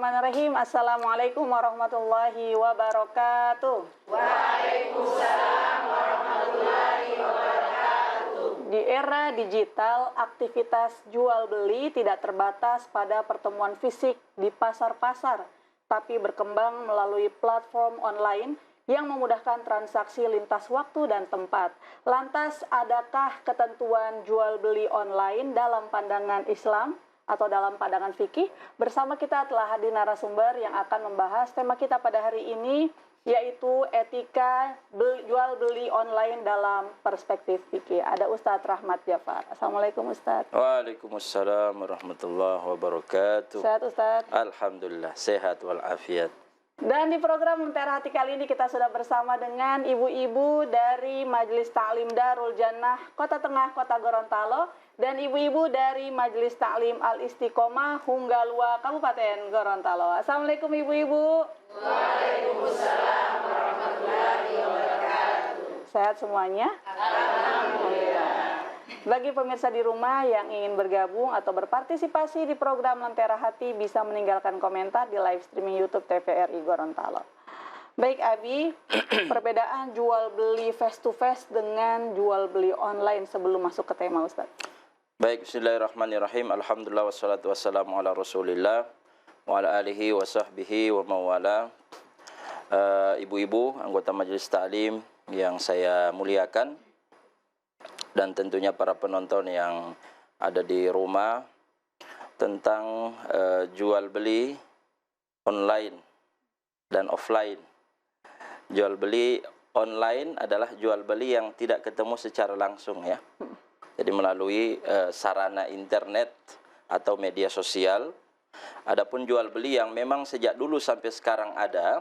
Bismillahirrahmanirrahim. Assalamualaikum warahmatullahi wabarakatuh. Waalaikumsalam warahmatullahi wabarakatuh. Di era digital, aktivitas jual beli tidak terbatas pada pertemuan fisik di pasar-pasar, tapi berkembang melalui platform online yang memudahkan transaksi lintas waktu dan tempat. Lantas, adakah ketentuan jual beli online dalam pandangan Islam atau dalam pandangan fikih? Bersama kita telah hadir narasumber yang akan membahas tema kita pada hari ini, yaitu etika jual beli online dalam perspektif fikih. Ada Ustadz Rahmat Jafar. Assalamualaikum Ustadz. Waalaikumsalam warahmatullahi wabarakatuh. Sehat Ustadz? Alhamdulillah, sehat walafiat. Dan di program Lentera Hati kali ini kita sudah bersama dengan ibu-ibu dari Majelis Ta'lim Darul Jannah Kota Tengah, Kota Gorontalo, dan ibu-ibu dari Majelis Ta'lim Al-Istiqomah Hunggalua, Kabupaten Gorontalo. Assalamualaikum ibu-ibu. Waalaikumsalam warahmatullahi wabarakatuh. Sehat semuanya? Alhamdulillah. Bagi pemirsa di rumah yang ingin bergabung atau berpartisipasi di program Lentera Hati bisa meninggalkan komentar di live streaming YouTube TVRI Gorontalo. Baik Abi, perbedaan jual beli face to face dengan jual beli online sebelum masuk ke tema Ustaz. Baik, bismillahirrahmanirrahim. Alhamdulillah wassalatu wassalamu ala Rasulillah wa ala alihi wa sahbihi wa mawala. Ibu-ibu anggota Majelis Ta'lim yang saya muliakan, dan tentunya para penonton yang ada di rumah, tentang jual beli online dan offline. Jual beli online adalah jual beli yang tidak ketemu secara langsung ya. Jadi melalui sarana internet atau media sosial. Adapun jual beli yang memang sejak dulu sampai sekarang ada,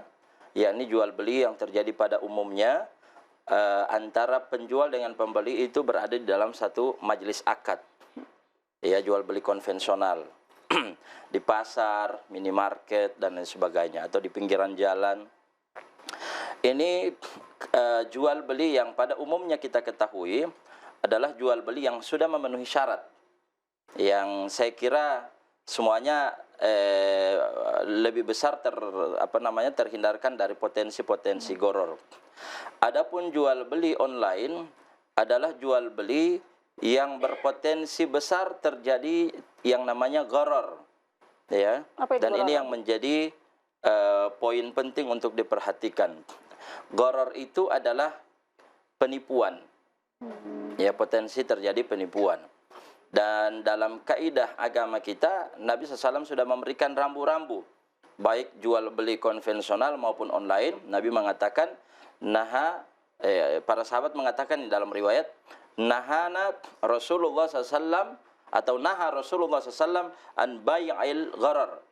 yakni jual beli yang terjadi pada umumnya antara penjual dengan pembeli itu berada di dalam satu majelis akad. Ya, jual beli konvensional di pasar, minimarket dan lain sebagainya, atau di pinggiran jalan. Ini jual beli yang pada umumnya kita ketahui adalah jual beli yang sudah memenuhi syarat, yang saya kira semuanya lebih besar terhindarkan dari potensi-potensi goror. Adapun jual beli online adalah jual beli yang berpotensi besar terjadi yang namanya goror, ya. Dan ini yang menjadi poin penting untuk diperhatikan. Goror itu adalah penipuan, ya, potensi terjadi penipuan. Dan dalam kaidah agama kita, Nabi SAW sudah memberikan rambu-rambu, baik jual beli konvensional maupun online. Nabi mengatakan, para sahabat mengatakan di dalam riwayat, nahana Rasulullah SAW atau naha Rasulullah SAW an bai'il gharar.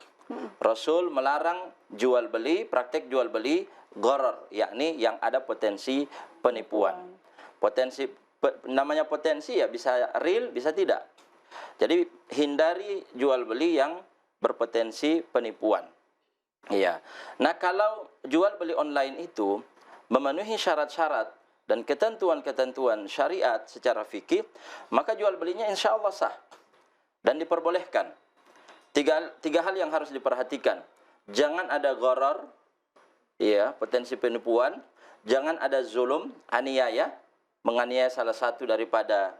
Rasul melarang jual beli, praktek jual beli gharar, yakni yang ada potensi penipuan. Namanya potensi ya, bisa real, bisa tidak. Jadi hindari jual beli yang berpotensi penipuan. Iya. Nah, kalau jual beli online itu memenuhi syarat-syarat dan ketentuan-ketentuan syariat secara fikih, maka jual belinya insya Allah sah dan diperbolehkan. Tiga hal yang harus diperhatikan. Jangan ada gharar, ya, potensi penipuan. Jangan ada zulum, aniaya, menganiaya salah satu daripada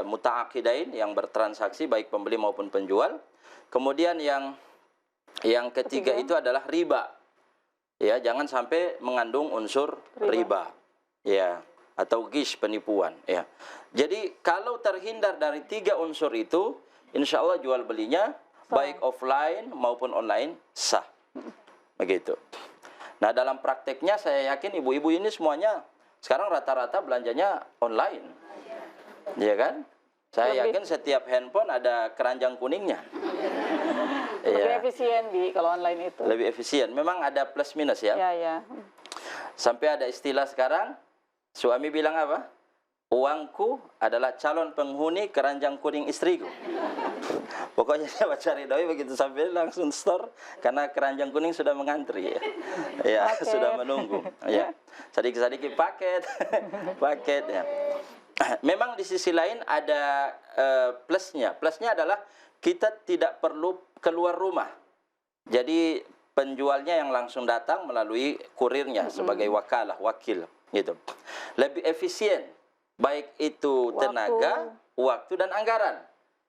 muta'aqidain yang bertransaksi baik pembeli maupun penjual. Kemudian yang ketiga itu adalah riba. Ya, jangan sampai mengandung unsur riba. Ya, atau ghish, penipuan, ya. Jadi kalau terhindar dari tiga unsur itu, insya Allah jual belinya baik offline maupun online sah. Begitu. Nah, dalam prakteknya saya yakin ibu-ibu ini semuanya sekarang rata-rata belanjanya online. Iya kan? Saya yakin setiap handphone ada keranjang kuningnya. Lebih efisien kalau online itu. Lebih efisien. Memang ada plus minus ya. Ya. Sampai ada istilah sekarang, suami bilang apa? Uangku adalah calon penghuni keranjang kuning istriku. Pokoknya dia cari doi begitu sampai langsung store karena keranjang kuning sudah mengantri ya. Ya, sudah menunggu. Ya. Sedikit-sedikit paket ya. Memang di sisi lain ada plusnya. Plusnya adalah kita tidak perlu keluar rumah. Jadi penjualnya yang langsung datang melalui kurirnya sebagai wakalah, wakil gitu. Lebih efisien, baik itu tenaga, waktu dan anggaran.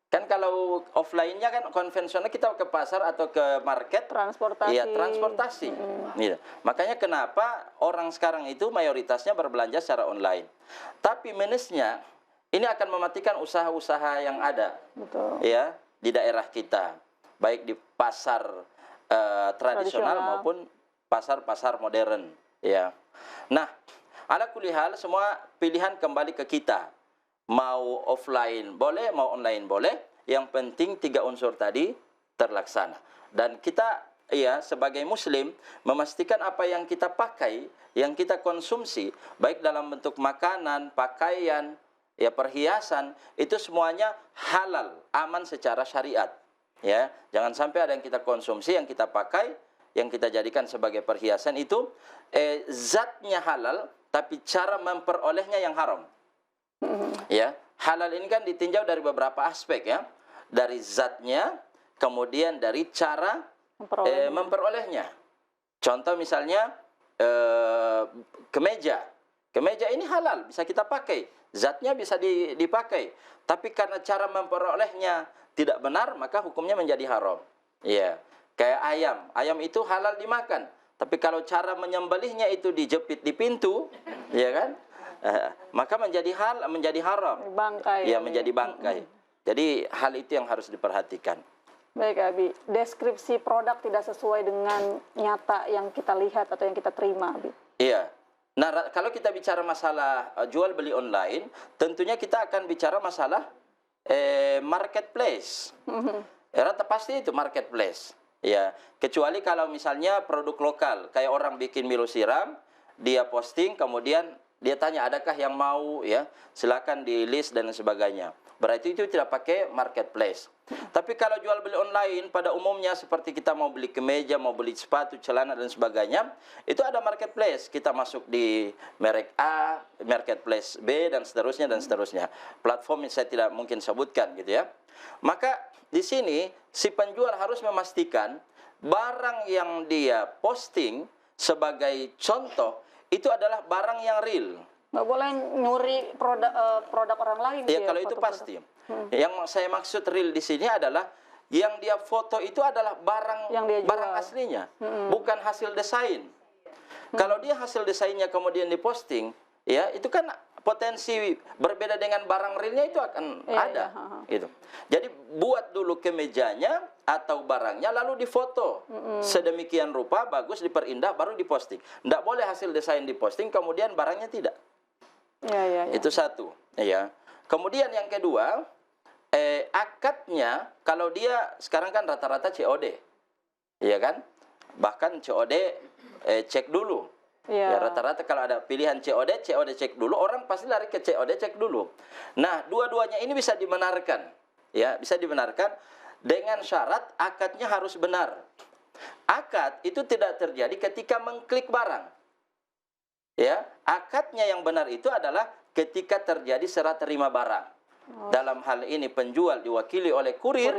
Kan kalau offline-nya kan konvensional kita ke pasar atau ke market, transportasi. Iya, transportasi. Gitu. Makanya kenapa orang sekarang itu mayoritasnya berbelanja secara online. Tapi minusnya ini akan mematikan usaha-usaha yang ada. Betul. Ya, di daerah kita, baik di pasar tradisional maupun pasar-pasar modern, ya. Nah, ala kulli hal semua pilihan kembali ke kita. Mau offline boleh, mau online boleh. Yang penting 3 unsur tadi terlaksana. Dan kita ya sebagai muslim memastikan apa yang kita pakai, yang kita konsumsi, baik dalam bentuk makanan, pakaian, ya perhiasan, itu semuanya halal, aman secara syariat. Ya, jangan sampai ada yang kita konsumsi, yang kita pakai, yang kita jadikan sebagai perhiasan itu zatnya halal, tapi cara memperolehnya yang haram. Ya, halal ini kan ditinjau dari beberapa aspek ya, dari zatnya, kemudian dari cara memperolehnya. Contoh misalnya kemeja, kemeja ini halal, bisa kita pakai, zatnya bisa dipakai, tapi karena cara memperolehnya tidak benar, maka hukumnya menjadi haram. Ya, kayak ayam, ayam itu halal dimakan, tapi kalau cara menyembelihnya itu dijepit di pintu, ya kan? Maka menjadi haram. Bangkai. Ya, menjadi bangkai. Jadi hal itu yang harus diperhatikan. Baik Abi, deskripsi produk tidak sesuai dengan nyata yang kita lihat atau yang kita terima, Abi. Iya. Nah, kalau kita bicara masalah jual beli online, tentunya kita akan bicara masalah marketplace. Rata pasti itu marketplace. Ya, kecuali kalau misalnya produk lokal, kayak orang bikin milo siram, dia posting, kemudian dia tanya adakah yang mau, ya silakan di list dan sebagainya. Berarti itu tidak pakai marketplace. Tapi kalau jual beli online pada umumnya seperti kita mau beli kemeja, mau beli sepatu, celana dan sebagainya, itu ada marketplace. Kita masuk di merek A, marketplace B dan seterusnya dan seterusnya. Platform yang saya tidak mungkin sebutkan gitu ya. Maka di sini si penjual harus memastikan barang yang dia posting sebagai contoh itu adalah barang yang real. Nggak boleh nyuri produk orang lain. Ya, kalau itu pasti. Yang saya maksud real di sini adalah yang dia foto itu adalah barang aslinya, bukan hasil desain. Kalau dia hasil desainnya kemudian diposting, ya itu kan potensi berbeda dengan barang realnya itu akan ada. Gitu. Jadi buat dulu kemejanya atau barangnya lalu difoto sedemikian rupa bagus, diperindah, baru diposting. Tidak boleh hasil desain diposting kemudian barangnya tidak. Itu satu. Ya. Kemudian yang kedua, akadnya kalau dia sekarang kan rata-rata COD, ya kan? Bahkan COD cek dulu. Ya, rata-rata kalau ada pilihan COD cek dulu, orang pasti lari ke COD cek dulu. Nah, dua-duanya ini bisa dibenarkan. Ya, bisa dibenarkan dengan syarat akadnya harus benar. Akad itu tidak terjadi ketika mengklik barang. Ya, akadnya yang benar itu adalah ketika terjadi serah terima barang. Dalam hal ini penjual diwakili oleh kurir.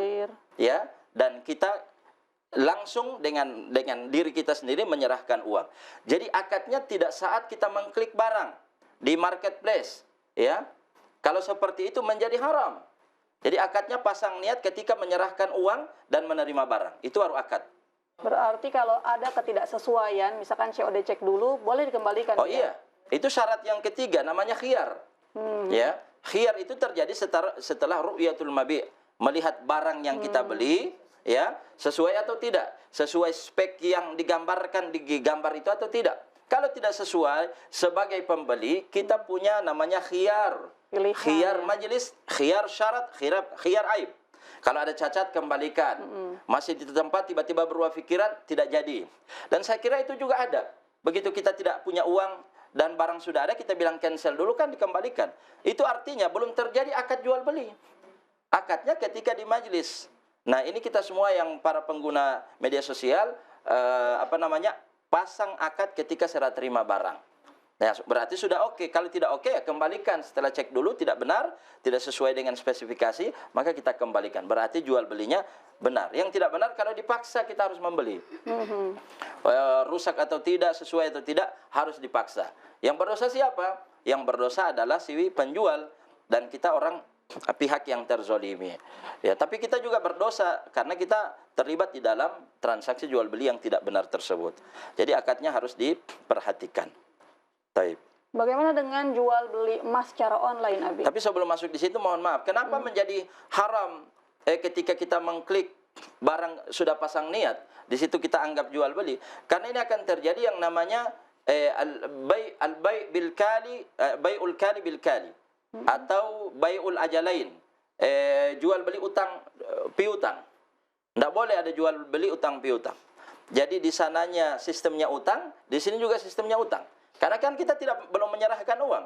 Ya, dan kita langsung dengan diri kita sendiri menyerahkan uang. Jadi akadnya tidak saat kita mengklik barang di marketplace, ya. Kalau seperti itu menjadi haram. Jadi akadnya pasang niat ketika menyerahkan uang dan menerima barang. Itu baru akad. Berarti kalau ada ketidaksesuaian, misalkan COD cek dulu, boleh dikembalikan. Oh iya, itu syarat yang ketiga namanya khiyar. Ya, khiyar itu terjadi setelah ru'yatul mabi', melihat barang yang kita beli, ya, sesuai atau tidak, sesuai spek yang digambarkan di gambar itu atau tidak. Kalau tidak sesuai, sebagai pembeli kita punya namanya khiyar. Khiyar majelis, khiyar syarat, khiyar aib. Kalau ada cacat kembalikan. Masih di tempat tiba-tiba berubah pikiran, tidak jadi. Dan saya kira itu juga ada. Begitu kita tidak punya uang dan barang sudah ada, kita bilang cancel dulu kan dikembalikan. Itu artinya belum terjadi akad jual beli. Akadnya ketika di majelis. Nah, ini kita semua yang para pengguna media sosial pasang akad ketika serah terima barang. Nah, berarti sudah oke. Kalau tidak oke, ya kembalikan. Setelah cek dulu tidak benar, tidak sesuai dengan spesifikasi, maka kita kembalikan. Berarti jual belinya benar. Yang tidak benar kalau dipaksa kita harus membeli. Rusak atau tidak, sesuai atau tidak, harus dipaksa. Yang berdosa siapa? Yang berdosa adalah si penjual, dan kita orang pihak yang terzolimi. Ya, tapi kita juga berdosa karena kita terlibat di dalam transaksi jual beli yang tidak benar tersebut. Jadi akadnya harus diperhatikan. Taib. Bagaimana dengan jual beli emas secara online, Abi? Tapi sebelum masuk di situ, mohon maaf, kenapa menjadi haram ketika kita mengklik barang sudah pasang niat, di situ kita anggap jual beli? Karena ini akan terjadi yang namanya al-bai' bil kali, bai'ul kali bil kali, atau bai'ul ajalain, jual beli utang piutang. Tidak boleh ada jual beli utang piutang. Jadi di sananya sistemnya utang, di sini juga sistemnya utang. Karena kan kita belum menyerahkan uang.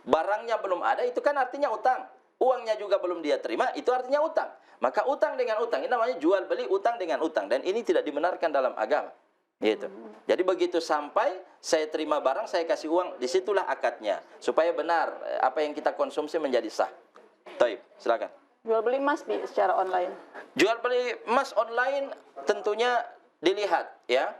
Barangnya belum ada, itu kan artinya utang. Uangnya juga belum dia terima, itu artinya utang. Maka utang dengan utang, ini namanya jual beli utang dengan utang. Dan ini tidak dibenarkan dalam agama. Gitu. Jadi begitu sampai saya terima barang, saya kasih uang, disitulah akadnya. Supaya benar apa yang kita konsumsi menjadi sah. Taib, silakan. Jual beli emas secara online. Jual beli emas online tentunya dilihat, ya.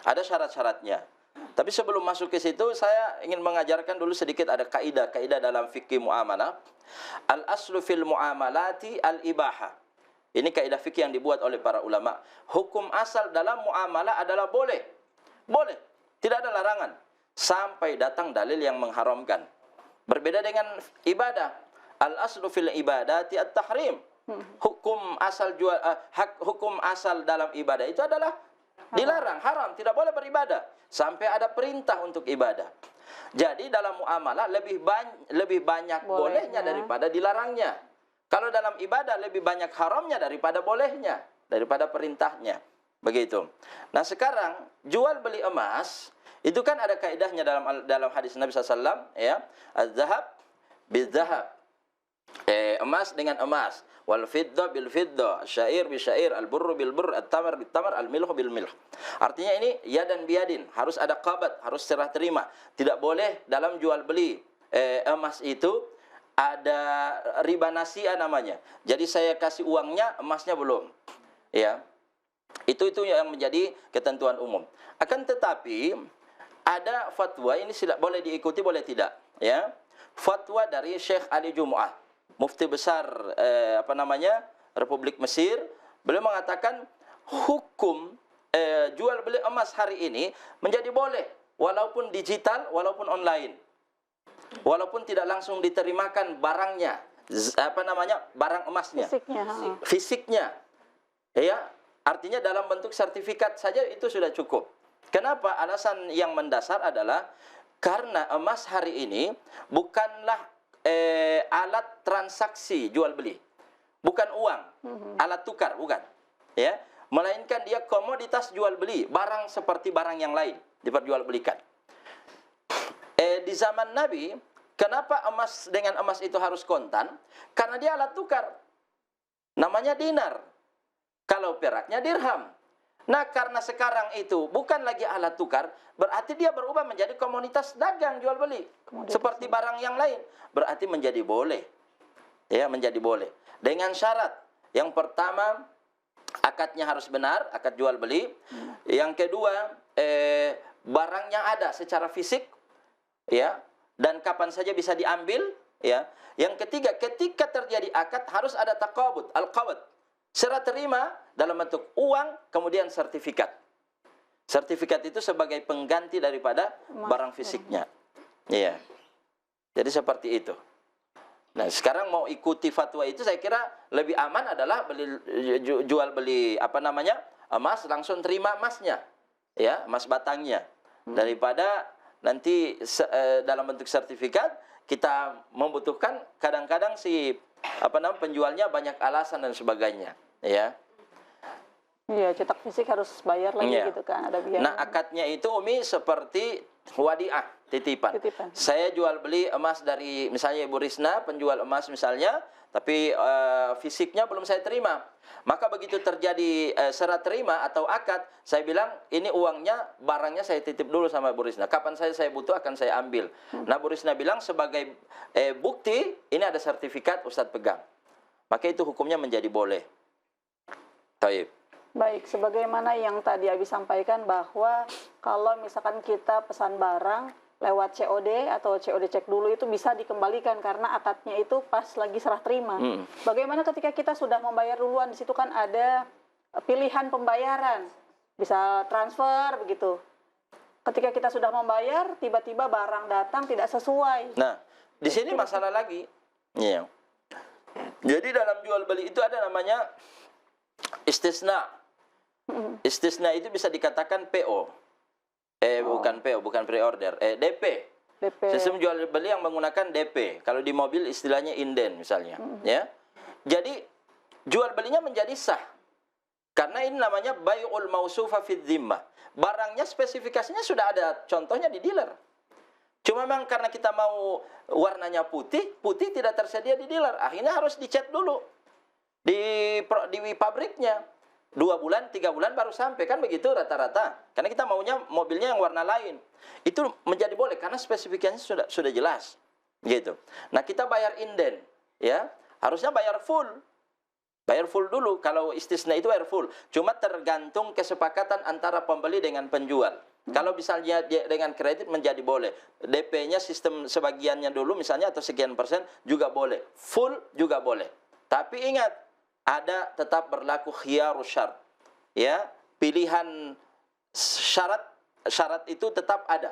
Ada syarat-syaratnya. Tapi sebelum masuk ke situ, saya ingin mengajarkan dulu sedikit ada kaidah dalam fikih muamalah. Al-aslu fil muamalati al-ibaha. Ini kaidah fikih yang dibuat oleh para ulama. Hukum asal dalam muamalah adalah boleh. Boleh. Tidak ada larangan. Sampai datang dalil yang mengharamkan. Berbeda dengan ibadah. Al-aslu fil ibadati at-tahrim. Hukum asal dalam ibadah itu adalah dilarang, haram, tidak boleh beribadah sampai ada perintah untuk ibadah. Jadi dalam muamalah lebih banyak bolehnya daripada dilarangnya. Kalau dalam ibadah lebih banyak haramnya daripada bolehnya, daripada perintahnya. Begitu. Nah, sekarang jual beli emas itu kan ada kaidahnya dalam hadis Nabi SAW, ya. Az-zahab bil-zahab. Emas dengan emas. Wal fidda bil fidda, syair bil syair, al burru bil burr, at tamar bil tamar, al milh bil milh. Artinya ini yadan biyadin, harus ada qabat, harus serah terima. Tidak boleh dalam jual beli emas itu ada riba nasi'a namanya. Jadi saya kasih uangnya, emasnya belum. Ya. Itu yang menjadi ketentuan umum. Akan tetapi ada fatwa, ini boleh diikuti boleh tidak, ya. Fatwa dari Syekh Ali Jumu'ah, mufti besar Republik Mesir. Beliau mengatakan hukum jual beli emas hari ini menjadi boleh walaupun digital, walaupun online. Walaupun tidak langsung diterimakan barangnya, barang emasnya. Fisiknya. Ya, artinya dalam bentuk sertifikat saja itu sudah cukup. Kenapa? Alasan yang mendasar adalah karena emas hari ini bukanlah alat transaksi jual beli, bukan uang, alat tukar, bukan, ya, melainkan dia komoditas jual beli, barang seperti barang yang lain diperjualbelikan. Di zaman Nabi, kenapa emas dengan emas itu harus kontan? Karena dia alat tukar, namanya dinar. Kalau peraknya dirham. Nah, karena sekarang itu bukan lagi alat tukar, berarti dia berubah menjadi komoditas dagang jual beli. Seperti barang yang lain. Berarti menjadi boleh. Ya, menjadi boleh. Dengan syarat. Yang pertama, akadnya harus benar, akad jual beli. Yang kedua, barangnya ada secara fisik, ya, dan kapan saja bisa diambil, ya. Yang ketiga, ketika terjadi akad harus ada taqabud, al-qabd. Serah terima dalam bentuk uang, kemudian sertifikat. Sertifikat itu sebagai pengganti daripada barang fisiknya. Iya. Jadi seperti itu. Nah, sekarang mau ikuti fatwa itu, saya kira lebih aman adalah jual beli emas, langsung terima emasnya, ya, emas batangnya, daripada nanti dalam bentuk sertifikat kita membutuhkan, kadang-kadang penjualnya banyak alasan dan sebagainya, ya. Iya, cetak fisik harus bayar lagi, gitu kan, ada biaya. Nah, akadnya itu Umi seperti wadiah, titipan. Titipan. Saya jual beli emas dari misalnya Ibu Risna, penjual emas misalnya, tapi fisiknya belum saya terima. Maka begitu terjadi serah terima atau akad, saya bilang ini uangnya, barangnya saya titip dulu sama Bu Risna. Kapan saya butuh akan saya ambil. Nah, Bu Risna bilang sebagai bukti, ini ada sertifikat Ustadz pegang. Maka itu hukumnya menjadi boleh. Taib. Baik, sebagaimana yang tadi Abi sampaikan bahwa kalau misalkan kita pesan barang lewat COD atau COD cek dulu itu bisa dikembalikan karena akadnya itu pas lagi serah terima. Bagaimana ketika kita sudah membayar duluan, di situ kan ada pilihan pembayaran, bisa transfer begitu. Ketika kita sudah membayar, tiba-tiba barang datang tidak sesuai. Nah, di sini masalah lagi. Iya. Jadi dalam jual beli itu ada namanya istisna. Istisna itu bisa dikatakan PO. Bukan PO, bukan pre-order. DP. Sistem jual beli yang menggunakan DP. Kalau di mobil istilahnya inden misalnya. Ya. Jadi jual belinya menjadi sah. Karena ini namanya bai'ul mausufa fid dhimmah. Barangnya spesifikasinya sudah ada contohnya di dealer. Cuma memang karena kita mau warnanya putih, putih tidak tersedia di dealer. Akhirnya harus dicat dulu di pabriknya. 2 bulan, 3 bulan baru sampai, kan begitu rata-rata. Karena kita maunya mobilnya yang warna lain. Itu menjadi boleh karena spesifikasinya sudah jelas. Gitu. Nah, kita bayar inden, ya. Harusnya bayar full. Bayar full dulu. Kalau istisna itu bayar full. Cuma tergantung kesepakatan antara pembeli dengan penjual. Kalau misalnya dengan kredit menjadi boleh. DP-nya sistem sebagiannya dulu misalnya atau sekian persen juga boleh. Full juga boleh. Tapi ingat, ada tetap berlaku khiyarus syarat. Ya, pilihan syarat itu tetap ada.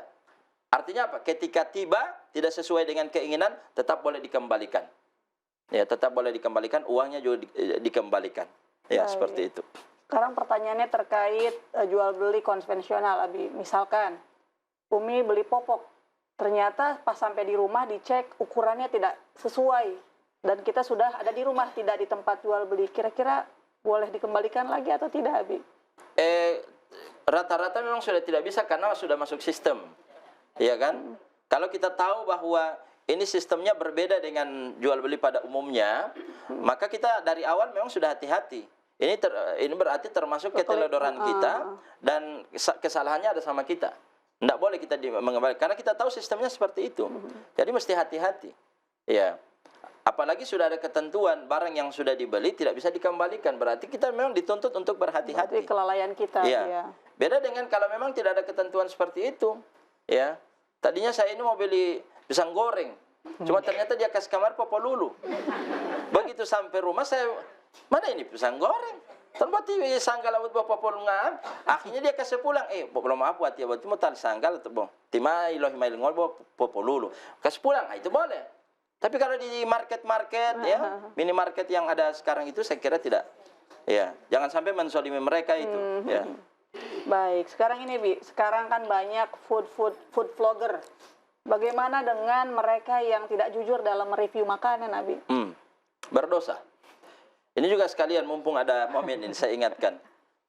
Artinya apa? Ketika tiba tidak sesuai dengan keinginan, tetap boleh dikembalikan. Ya, tetap boleh dikembalikan, uangnya juga dikembalikan. Ya, baik. Seperti itu. Sekarang pertanyaannya terkait jual beli konvensional, Abi. Misalkan Umi beli popok, ternyata pas sampai di rumah dicek ukurannya tidak sesuai. Dan kita sudah ada di rumah, tidak di tempat jual beli. Kira-kira boleh dikembalikan lagi atau tidak, Abi? Rata-rata memang sudah tidak bisa karena sudah masuk sistem. Iya kan? Kalau kita tahu bahwa ini sistemnya berbeda dengan jual beli pada umumnya, maka kita dari awal memang sudah hati-hati. Ini berarti termasuk keteledoran kita dan kesalahannya ada sama kita. Tidak boleh kita mengembalikan karena kita tahu sistemnya seperti itu. Jadi mesti hati-hati. Ya. Apalagi sudah ada ketentuan barang yang sudah dibeli tidak bisa dikembalikan, berarti kita memang dituntut untuk berhati-hati. Berarti kelalaian kita. Ya. Ya. Beda dengan kalau memang tidak ada ketentuan seperti itu. Ya. Tadinya saya ini mau beli pisang goreng, cuma ternyata dia kasih kamar popolulu. Begitu sampai rumah saya, mana ini pisang goreng? Tempat ini sanggal buat popol ngam. Akhirnya dia kasih pulang. Belum apa buat dia buat cuma tali sanggal atau bong. Tima iloh mail ngol popolulu. Kasih pulang, itu boleh. Tapi kalau di market-market ya, minimarket yang ada sekarang itu saya kira tidak. Ya, jangan sampai menzalimi mereka itu, ya. Baik, sekarang ini Bi, sekarang kan banyak food vlogger. Bagaimana dengan mereka yang tidak jujur dalam mereview makanan, Abi? Berdosa. Ini juga sekalian mumpung ada momen ini saya ingatkan.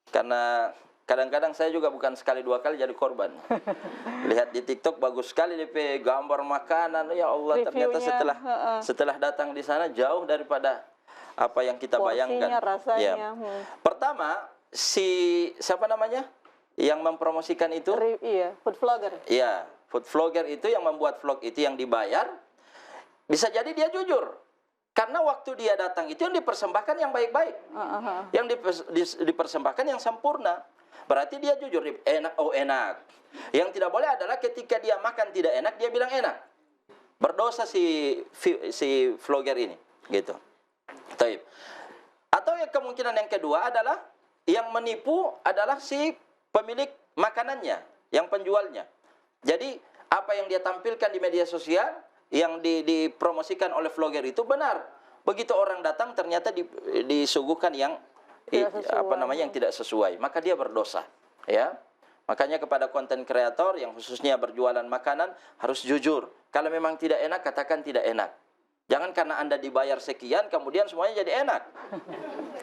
Karena kadang-kadang saya juga bukan sekali 2 kali jadi korban. Lihat di TikTok bagus sekali DP gambar makanan, ya Allah, ternyata setelah datang di sana jauh daripada apa yang kita bayangkan. Rasanya. Ya. Pertama, siapa namanya? Yang mempromosikan itu? Iya, food vlogger. Iya, food vlogger itu yang membuat vlog itu yang dibayar. Bisa jadi dia jujur. Karena waktu dia datang itu yang dipersembahkan yang baik-baik. Yang dipersembahkan yang sempurna. Berarti dia jujur, enak, enak. Yang tidak boleh adalah ketika dia makan tidak enak, dia bilang enak. Berdosa si vlogger ini, gitu. Taib. Atau yang kemungkinan yang kedua adalah yang menipu adalah si pemilik makanannya, yang penjualnya. Jadi apa yang dia tampilkan di media sosial, yang dipromosikan oleh vlogger itu benar. Begitu orang datang ternyata disuguhkan yang yang tidak sesuai, maka dia berdosa, ya. Makanya kepada konten kreator yang khususnya berjualan makanan harus jujur. Kalau memang tidak enak, katakan tidak enak. Jangan karena Anda dibayar sekian kemudian semuanya jadi enak.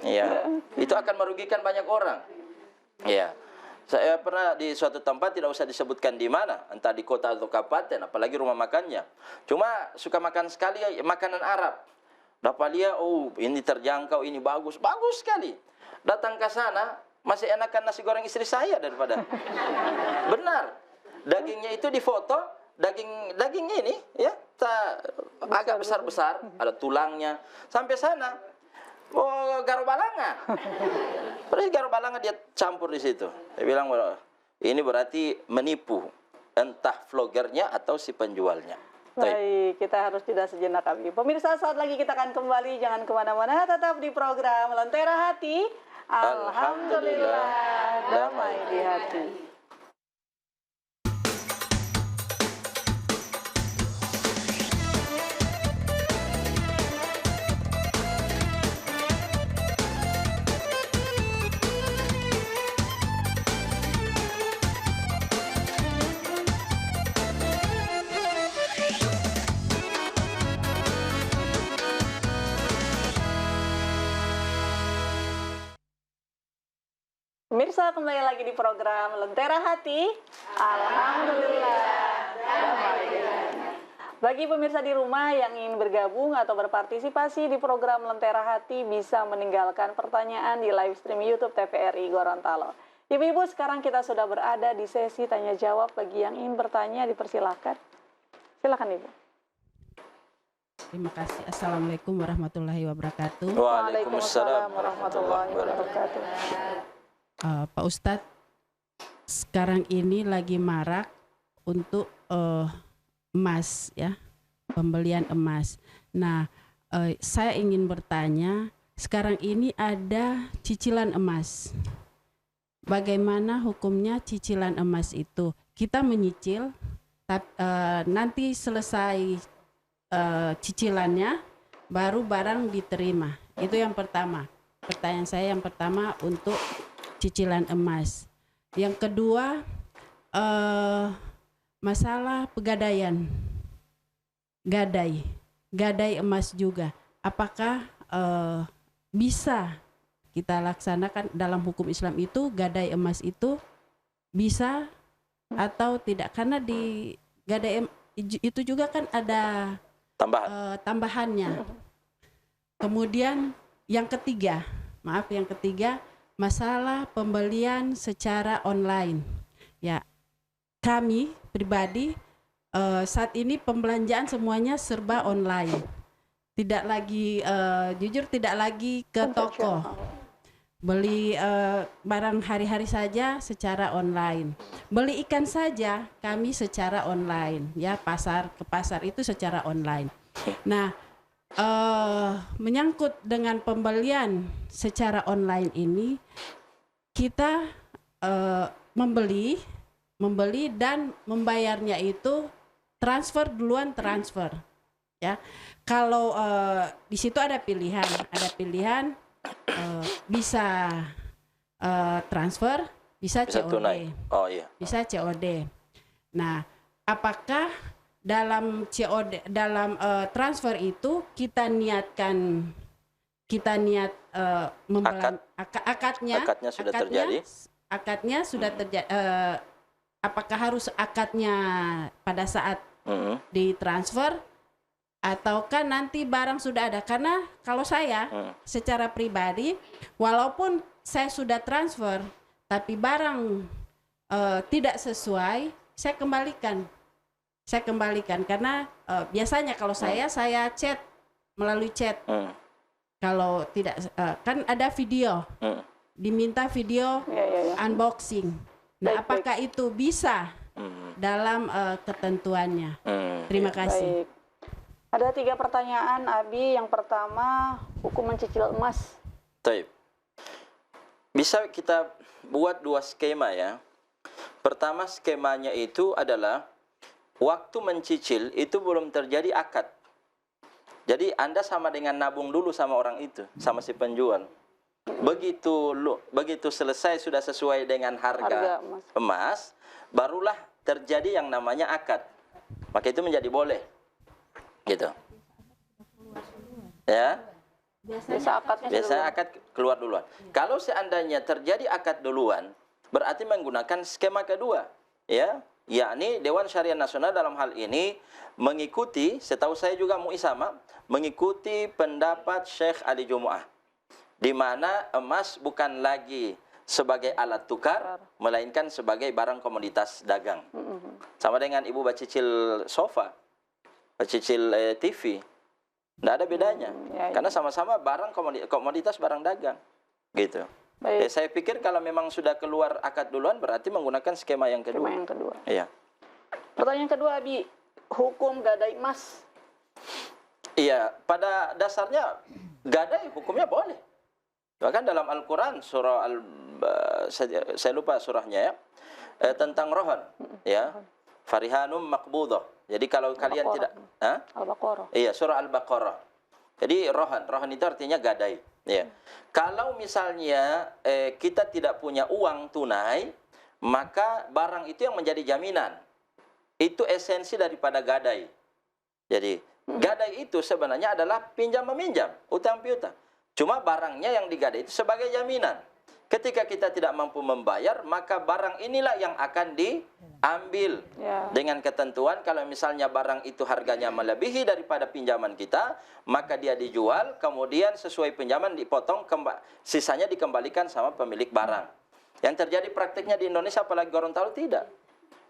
Ya, itu akan merugikan banyak orang. Ya. Saya pernah di suatu tempat, tidak usah disebutkan di mana, entah di kota atau kabupaten, apalagi rumah makannya. Cuma suka makan sekali makanan Arab. Dapat lihat, oh ini terjangkau, ini bagus, bagus sekali. Datang ke sana, masih enakan nasi goreng istri saya daripada. Benar. Dagingnya itu difoto, daging ini ya, agak besar-besar, ada tulangnya. Sampai sana, oh garo balanga. Terus garo balanga dia campur di situ. Dia bilang, ini berarti menipu, entah vlogernya atau si penjualnya. Baik, kita harus jeda sejenak kami. Pemirsa, saat lagi kita akan kembali, jangan kemana-mana, tetap di program Lentera Hati. Alhamdulillah, damai di hati. Pemirsa, kembali lagi di program Lentera Hati. Alhamdulillah, damai di hati. Bagi pemirsa di rumah yang ingin bergabung atau berpartisipasi di program Lentera Hati, bisa meninggalkan pertanyaan di live stream YouTube TVRI Gorontalo. Ibu-ibu, sekarang kita sudah berada di sesi tanya jawab. Bagi yang ingin bertanya, dipersilakan. Silakan Ibu. Terima kasih. Assalamualaikum warahmatullahi wabarakatuh. Waalaikumsalam warahmatullahi wabarakatuh. Pak Ustadz, sekarang ini lagi marak untuk emas ya, pembelian emas. Nah, saya ingin bertanya, sekarang ini ada cicilan emas. Bagaimana hukumnya cicilan emas itu? Kita menyicil, nanti selesai cicilannya, baru barang diterima. Itu yang pertama. Pertanyaan saya yang pertama untuk cicilan emas. Yang kedua, masalah pegadaian, gadai emas juga. Apakah bisa kita laksanakan dalam hukum Islam itu, gadai emas itu bisa atau tidak? Karena di gadai itu juga kan ada tambahannya. Kemudian yang ketiga, masalah pembelian secara online. Ya, kami pribadi saat ini pembelanjaan semuanya serba online. Tidak lagi, jujur tidak lagi ke toko. Beli barang hari-hari saja secara online. Beli ikan saja kami secara online. Ya, ke pasar itu secara online. Nah, menyangkut dengan pembelian secara online ini, kita membeli dan membayarnya itu transfer ya. Kalau di situ ada pilihan bisa transfer, bisa COD, tunai. Oh iya, bisa COD. Nah, apakah dalam COD, dalam transfer itu kita niat akadnya sudah terjadi. Apakah harus akadnya pada saat ditransfer ataukah nanti barang sudah ada? Karena kalau saya secara pribadi, walaupun saya sudah transfer tapi barang tidak sesuai, saya kembalikan karena biasanya kalau saya chat melalui chat. Kalau tidak kan ada video, diminta video unboxing. Nah, apakah itu bisa dalam ketentuannya? Terima kasih. Baik. Ada 3 pertanyaan, Abi. Yang pertama, hukum mencicil emas. Baik. Bisa kita buat 2 skema ya. Pertama skemanya itu adalah waktu mencicil itu belum terjadi akad. Jadi Anda sama dengan nabung dulu sama orang itu, sama si penjual. Begitu selesai sudah sesuai dengan harga emas, barulah terjadi yang namanya akad. Maka itu menjadi boleh. Gitu. Ya. Biasa akad keluar duluan. Kalau seandainya terjadi akad duluan, berarti menggunakan skema kedua, ya, yakni Dewan Syariah Nasional dalam hal ini mengikuti, setahu saya juga MUI sama, mengikuti pendapat Syekh Ali Jumu'ah, di mana emas bukan lagi sebagai alat tukar, melainkan sebagai barang komoditas dagang. Sama dengan ibu bacicil sofa, bacicil TV, tidak ada bedanya, karena sama-sama barang komoditas barang dagang, gitu. Saya pikir kalau memang sudah keluar akad duluan, berarti menggunakan skema yang kedua. Skema yang kedua. Iya. Pertanyaan kedua, Abi, hukum gadai emas. Iya, pada dasarnya gadai hukumnya boleh. Bahkan dalam Al-Quran surah saya lupa surahnya ya, tentang rohan, ya, farihanum maqbudah. Jadi kalau kalian tidak, Al-Baqarah. Iya, surah Al-Baqarah. Jadi rohan itu artinya gadai. Ya. Kalau misalnya kita tidak punya uang tunai, maka barang itu yang menjadi jaminan. Itu esensi daripada gadai. Jadi gadai itu sebenarnya adalah pinjam meminjam, utang piutang. Cuma barangnya yang digadai itu sebagai jaminan. Ketika kita tidak mampu membayar, maka barang inilah yang akan diambil. Dengan ketentuan kalau misalnya barang itu harganya melebihi daripada pinjaman kita, maka dia dijual, kemudian sesuai pinjaman dipotong, sisanya dikembalikan sama pemilik barang. Yang terjadi praktiknya di Indonesia, apalagi Gorontalo, tidak.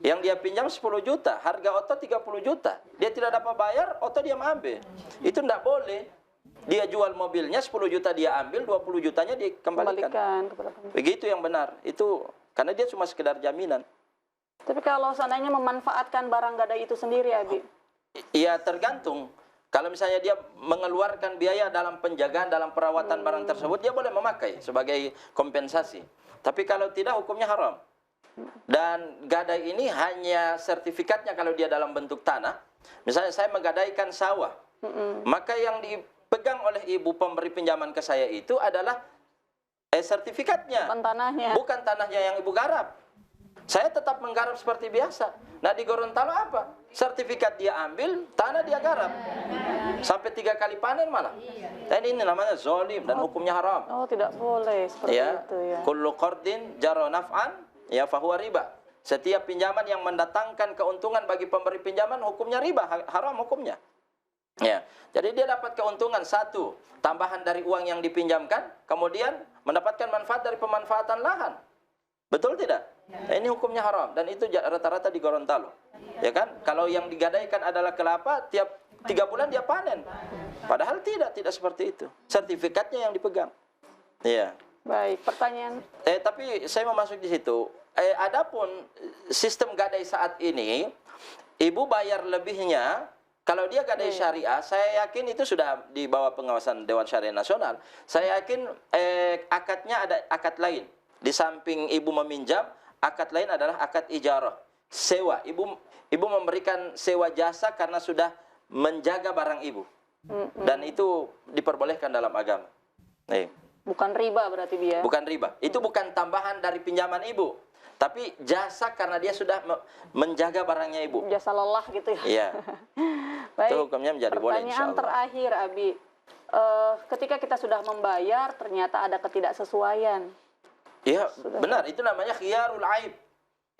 Yang dia pinjam 10 juta, harga oto 30 juta. Dia tidak dapat bayar, oto dia mengambil. Itu tidak boleh. Dia jual mobilnya 10 juta dia ambil, 20 jutanya dikembalikan. Begitu yang benar. Itu karena dia cuma sekedar jaminan. Tapi kalau seandainya memanfaatkan barang gadai itu sendiri, Abi? Iya, tergantung. Kalau misalnya dia mengeluarkan biaya dalam penjagaan, dalam perawatan barang tersebut, dia boleh memakai sebagai kompensasi. Tapi kalau tidak, hukumnya haram. Dan gadai ini hanya sertifikatnya kalau dia dalam bentuk tanah. Misalnya saya menggadaikan sawah, maka yang dipegang oleh ibu pemberi pinjaman ke saya itu adalah sertifikatnya, bukan tanahnya yang ibu garap. Saya tetap menggarap seperti biasa. Nah di Gorontalo apa? Sertifikat dia ambil, tanah dia garap. Sampai 3 kali panen malah. Dan ini namanya zolim dan hukumnya haram. Oh, tidak boleh seperti itu ya. Kullu qardin jaro naf'an ya fahuwa riba. Setiap pinjaman yang mendatangkan keuntungan bagi pemberi pinjaman hukumnya riba, haram hukumnya. Ya, jadi dia dapat keuntungan satu, tambahan dari uang yang dipinjamkan, kemudian mendapatkan manfaat dari pemanfaatan lahan. Betul tidak? Nah, ini hukumnya haram dan itu rata-rata di Gorontalo. Ya kan? Kalau yang digadaikan adalah kelapa, tiap 3 bulan dia panen. Padahal tidak seperti itu. Sertifikatnya yang dipegang. Iya. Baik, pertanyaan. Tapi saya mau masuk di situ. Adapun sistem gadai saat ini, ibu bayar lebihnya. Kalau dia gadai syariah, saya yakin itu sudah di bawah pengawasan Dewan Syariah Nasional. Saya yakin akadnya ada akad lain. Di samping ibu meminjam, akad lain adalah akad ijarah, sewa. Ibu memberikan sewa jasa karena sudah menjaga barang ibu. Dan itu diperbolehkan dalam agama. Bukan riba berarti dia? Bukan riba. Itu bukan tambahan dari pinjaman ibu. Tapi jasa karena dia sudah menjaga barangnya ibu. Jasa lelah gitu ya? Iya. Baik, itu hukumnya menjadi boleh, pertanyaan terakhir, Abi. Ketika kita sudah membayar, ternyata ada ketidaksesuaian. Iya, benar. Itu namanya khiyarul aib.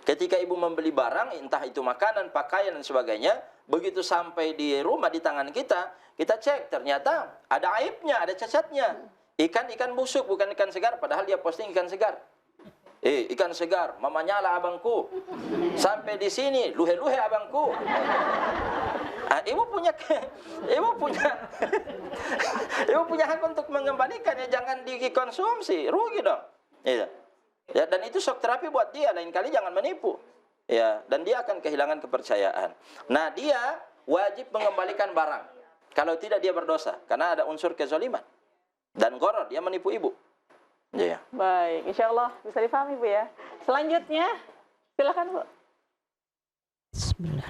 Ketika ibu membeli barang, entah itu makanan, pakaian, dan sebagainya, begitu sampai di rumah, di tangan kita cek, ternyata ada aibnya, ada cacatnya. Ikan busuk, bukan ikan segar, padahal dia posting ikan segar. Ikan segar, mama nyala abangku. Sampai di sini, luhe-luhe abangku. Ibu punya hak untuk mengembalikan, ya jangan dikonsumsi, rugi dong. Iya. Ya, dan itu shock terapi buat dia, lain kali jangan menipu. Ya, dan dia akan kehilangan kepercayaan. Nah, dia wajib mengembalikan barang. Kalau tidak dia berdosa karena ada unsur kezaliman. Dan gharar, dia menipu ibu. Iya. Baik, insya Allah bisa dipahami Bu ya. Selanjutnya, silakan Bu. Bismillah.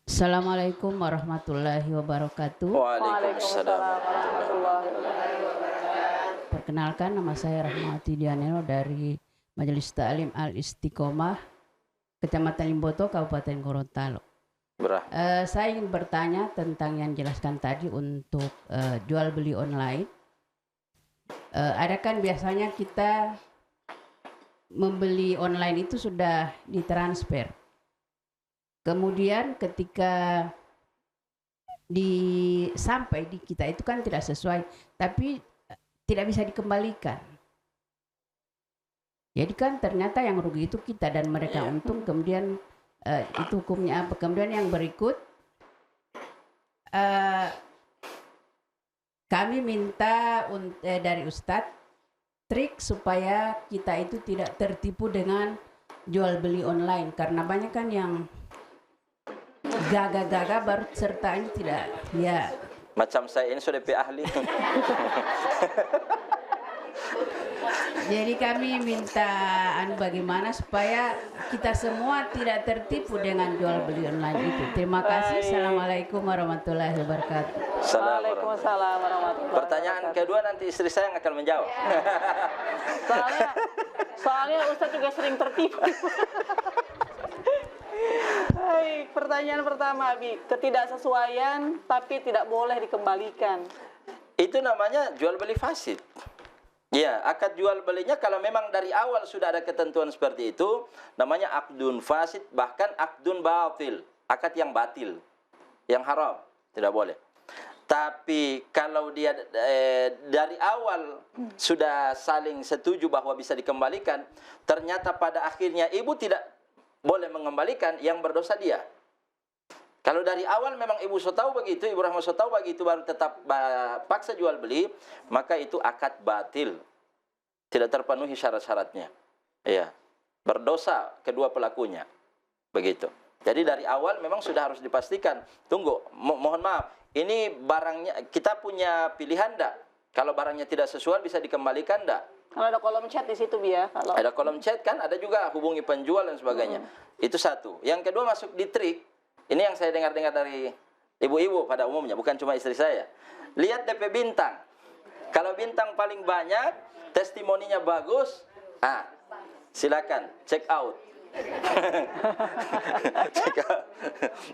Assalamualaikum warahmatullahi wabarakatuh. Waalaikumsalam warahmatullahi wabarakatuh. Perkenalkan, nama saya Rahmawati Dianeno dari Majelis Ta'lim Al-Istiqomah, Kecamatan Limboto, Kabupaten Gorontalo. Saya ingin bertanya tentang yang dijelaskan tadi untuk jual beli online. Ada kan biasanya kita membeli online itu sudah ditransfer. Kemudian ketika sampai di kita itu kan tidak sesuai, tapi tidak bisa dikembalikan. Jadi kan ternyata yang rugi itu kita dan mereka untung. Kemudian itu hukumnya apa? Kemudian yang berikut, kami minta dari Ustadz trik supaya kita itu tidak tertipu dengan jual beli online, karena banyak kan yang gagah-gagah baru serta ini tidak, ya. Macam saya ini sudah ahli. Jadi kami minta bagaimana supaya kita semua tidak tertipu dengan jual beli online itu. Terima kasih. Assalamualaikum warahmatullahi wabarakatuh. Waalaikumsalam warahmatullahi wabarakatuh. Pertanyaan kedua nanti istri saya yang akan menjawab. Soalnya Ustadz juga sering tertipu. Baik, pertanyaan pertama, Abi. Ketidaksesuaian tapi tidak boleh dikembalikan. Itu namanya jual beli fasid. Ya, akad jual belinya kalau memang dari awal sudah ada ketentuan seperti itu, namanya akdun fasid, bahkan akdun batil, akad yang batil, yang haram, tidak boleh. Tapi kalau dia dari awal sudah saling setuju bahwa bisa dikembalikan, ternyata pada akhirnya ibu tidak boleh mengembalikan, yang berdosa dia. Kalau dari awal memang ibu so tahu begitu, ibu Rahma so tahu begitu, baru tetap paksa jual beli, maka itu akad batil. Tidak terpenuhi syarat-syaratnya. Iya. Berdosa kedua pelakunya. Begitu. Jadi dari awal memang sudah harus dipastikan. Tunggu, mohon maaf, ini barangnya, kita punya pilihan enggak? Kalau barangnya tidak sesuai bisa dikembalikan enggak? Kalau ada kolom chat di situ, Bia. Kalau ada kolom chat kan, ada juga hubungi penjual dan sebagainya. Itu satu. Yang kedua masuk di trik. Ini yang saya dengar-dengar dari ibu-ibu pada umumnya, bukan cuma istri saya. Lihat DP bintang. Kalau bintang paling banyak, testimoninya bagus, silakan check out. Check out.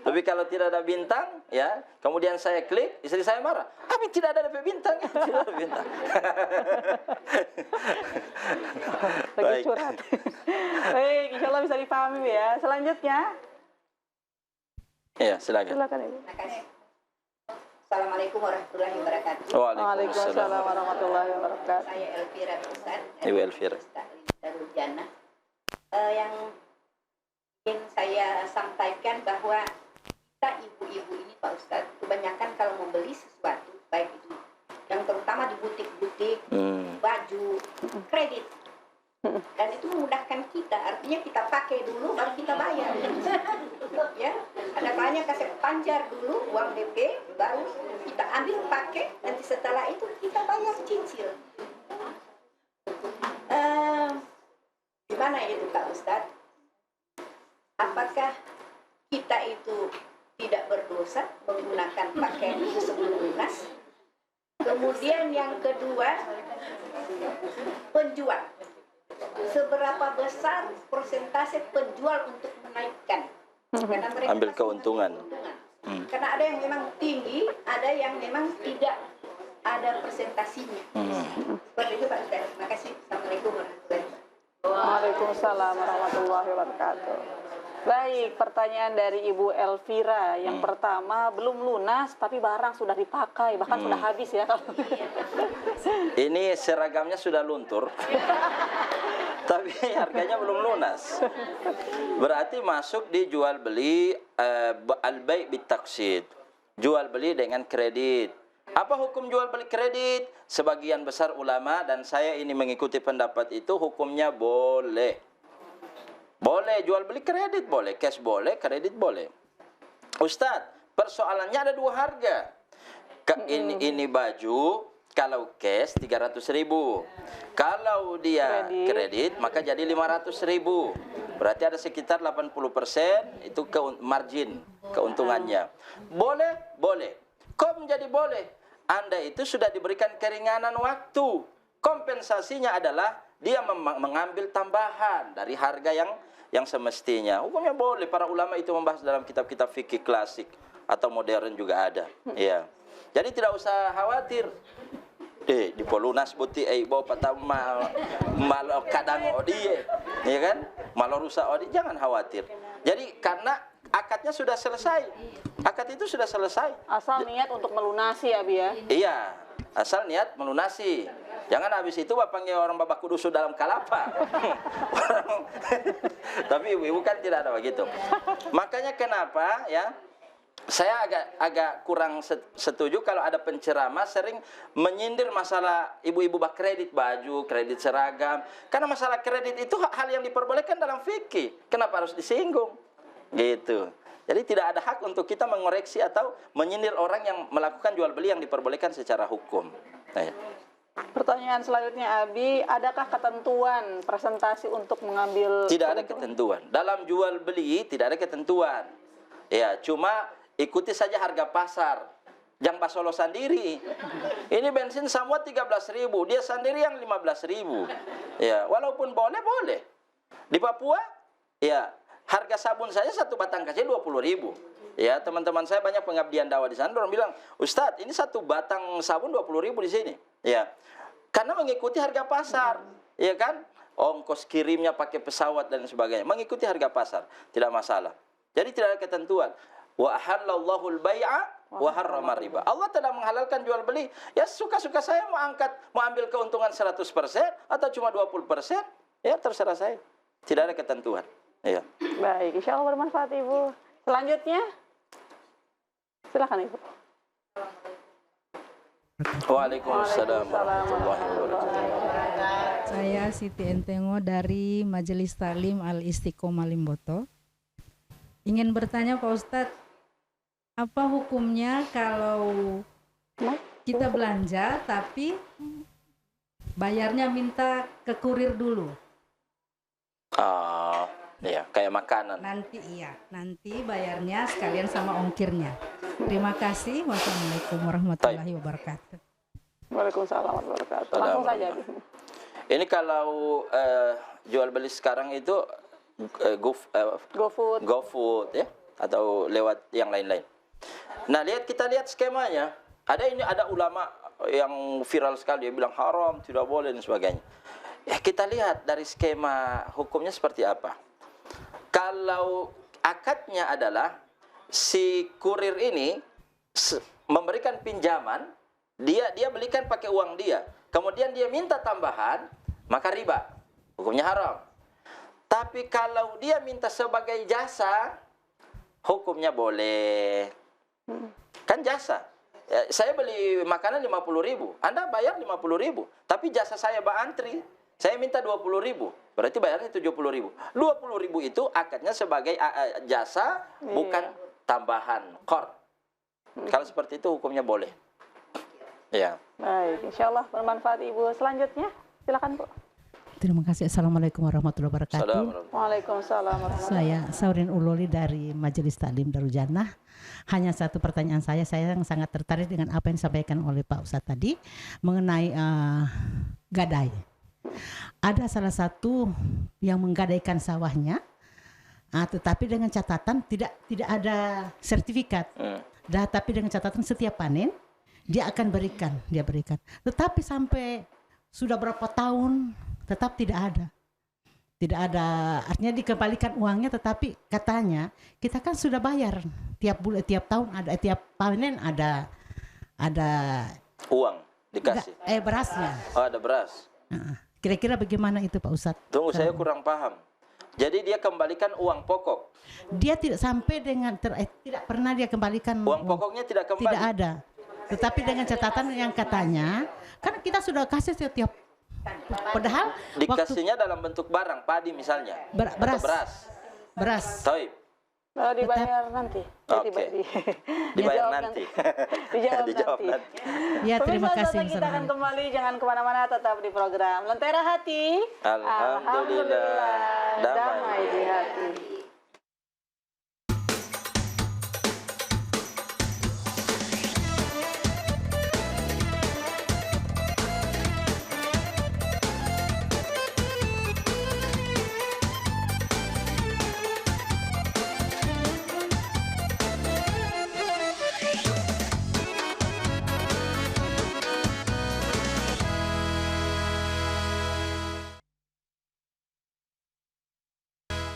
Tapi kalau tidak ada bintang, ya, kemudian saya klik, istri saya marah. Tapi tidak ada DP bintang, tidak ada bintang. lagi curhat. Baik, insya Allah bisa dipahami ya. Selanjutnya. Iya, silakan. Silakan Ibu. Terima kasih. Assalamualaikum warahmatullahi wabarakatuh. Waalaikumsalam warahmatullahi wabarakatuh. Saya Elvira Ustaz. Ibu Elvira. Darul Jannah. Yang ingin saya sampaikan bahwa kita ibu-ibu ini Pak Ustaz, kebanyakan kalau membeli sesuatu, baik itu yang terutama di butik-butik, baju, kredit. Dan itu memudahkan kita, artinya kita pakai dulu baru kita bayar. Ya, ada banyak kasih panjar dulu uang DP, baru kita ambil pakai, nanti setelah itu kita bayar cicil. Gimana itu Kak Ustadz? Apakah kita itu tidak berdosa menggunakan pakaian itu sebelum lunas? Kemudian yang kedua, penjual. Seberapa besar persentase penjual untuk menaikkan? Karena mereka ambil keuntungan. Karena ada yang memang tinggi, ada yang memang tidak ada presentasinya. Seperti itu Pak Ustaz. Terima kasih. Assalamualaikum warahmatullahi wabarakatuh. Waalaikumsalam warahmatullahi wabarakatuh. Baik, pertanyaan dari Ibu Elvira. Yang pertama, belum lunas tapi barang sudah dipakai, bahkan sudah habis ya. Ini seragamnya sudah luntur. Tapi harganya belum lunas. Berarti masuk di jual beli al-bai' bit-taqsid. Jual beli dengan kredit. Apa hukum jual beli kredit? Sebagian besar ulama dan saya ini mengikuti pendapat itu hukumnya boleh. Boleh jual beli kredit boleh, cash boleh, kredit boleh. Ustadz, persoalannya ada dua harga. Ini baju kalau cash 300.000. Kalau dia kredit maka jadi 500.000. Berarti ada sekitar 80% itu margin keuntungannya. Boleh? Boleh. Kok menjadi boleh? Anda itu sudah diberikan keringanan waktu. Kompensasinya adalah dia mengambil tambahan dari harga yang semestinya. Hukumnya boleh. Para ulama itu membahas dalam kitab-kitab fikih klasik atau modern juga ada. Ya. Jadi tidak usah khawatir. di polunas buti bawa patah mal kadang odi ya kan, mal rusak odi, jangan khawatir. Jadi karena akadnya sudah selesai, akad itu sudah selesai. Asal niat untuk melunasi ya, Bi ya. Iya, asal niat melunasi. Jangan habis itu panggil orang babak kudusu dalam kalapa. Tapi ibu-ibu kan tidak ada begitu. Makanya kenapa ya? Saya agak kurang setuju kalau ada penceramah sering menyindir masalah ibu-ibu kredit baju, kredit seragam. Karena masalah kredit itu hal yang diperbolehkan dalam fikih. Kenapa harus disinggung? Gitu. Jadi tidak ada hak untuk kita mengoreksi atau menyindir orang yang melakukan jual beli yang diperbolehkan secara hukum. Nah, ya. Pertanyaan selanjutnya, Abi, adakah ketentuan presentasi untuk mengambil? Tidak ada ketentuan. Dalam jual beli tidak ada ketentuan. Ya, cuma ikuti saja harga pasar. Jangan basolo sendiri. Ini bensin semua 13.000, dia sendiri yang 15.000. Ya, walaupun boleh. Di Papua, ya, harga sabun saja satu batang kecil 20.000. Ya, teman-teman saya banyak pengabdian dakwah di sana, orang bilang, "Ustadz, ini satu batang sabun 20.000 di sini." Ya. Karena mengikuti harga pasar, ya kan? Ongkos kirimnya pakai pesawat dan sebagainya, mengikuti harga pasar, tidak masalah. Jadi tidak ada ketentuan. Wa ahallallahu al-bai'a wa harrama riba. Allah telah menghalalkan jual beli. Ya suka-suka saya mau ambil keuntungan 100% atau cuma 20%, ya terserah saya. Tidak ada ketentuan. Ya. Baik, insya Allah bermanfaat, Ibu. Selanjutnya, silakan Ibu. Waalaikumsalam warahmatullahi wabarakatuh. Saya Siti Entengo dari Majelis Taklim Al-Istiqomah Limboto. Ingin bertanya Pak Ustadz, apa hukumnya kalau kita belanja tapi bayarnya minta ke kurir dulu? Ya, kayak makanan. Nanti bayarnya sekalian sama ongkirnya. Terima kasih. Wassalamualaikum warahmatullahi wabarakatuh. Waalaikumsalam warahmatullahi wabarakatuh. Langsung saja. Ini kalau jual beli sekarang itu GoFood ya, atau lewat yang lain-lain. Nah, kita lihat skemanya. Ada ulama yang viral sekali, dia bilang haram, tidak boleh dan sebagainya. Ya, kita lihat dari skema hukumnya seperti apa. Kalau akadnya adalah si kurir ini memberikan pinjaman, dia belikan pakai uang dia, kemudian dia minta tambahan, maka riba, hukumnya haram. Tapi kalau dia minta sebagai jasa, hukumnya boleh. Kan jasa. Ya, saya beli makanan 50.000, Anda bayar 50.000, tapi jasa saya antri, saya minta 20.000, berarti bayarnya 70.000. 20.000 itu akadnya sebagai jasa, bukan tambahan qard. Kalau seperti itu hukumnya boleh. Ya. Baik, insya Allah bermanfaat Ibu. Selanjutnya, silakan Bu. Terima kasih. Assalamualaikum warahmatullahi wabarakatuh. Waalaikumsalam warahmatullahi wabarakatuh. Saya Saurin Uloli dari Majelis Taklim Darul Jannah. Hanya satu pertanyaan saya yang sangat tertarik dengan apa yang disampaikan oleh Pak Ustadz tadi mengenai gadai. Ada salah satu yang menggadaikan sawahnya, tetapi dengan catatan tidak ada sertifikat. Tapi dengan catatan setiap panen dia akan berikan. Tetapi sampai sudah berapa tahun tetap tidak ada, artinya dikembalikan uangnya, tetapi katanya kita kan sudah bayar tiap bulan, tiap tahun ada, tiap panen ada uang dikasih. Berasnya. Oh, ada beras. Kira-kira bagaimana itu Pak Ustadz? Tunggu, saya kurang paham. Jadi dia kembalikan uang pokok. Dia tidak sampai dengan tidak pernah dia kembalikan uang pokoknya, tidak kembali. Tidak ada. Tetapi dengan catatan yang katanya kan kita sudah kasih setiap, padahal dikasihnya dalam bentuk barang, padi misalnya. Beras. Taib. Dibayar nanti. Oke. Dibayar nanti. Dijawab nanti. Ya, terima kasih. Kita akan kembali, jangan kemana-mana, tetap di program Lentera Hati. Alhamdulillah. Damai di hati.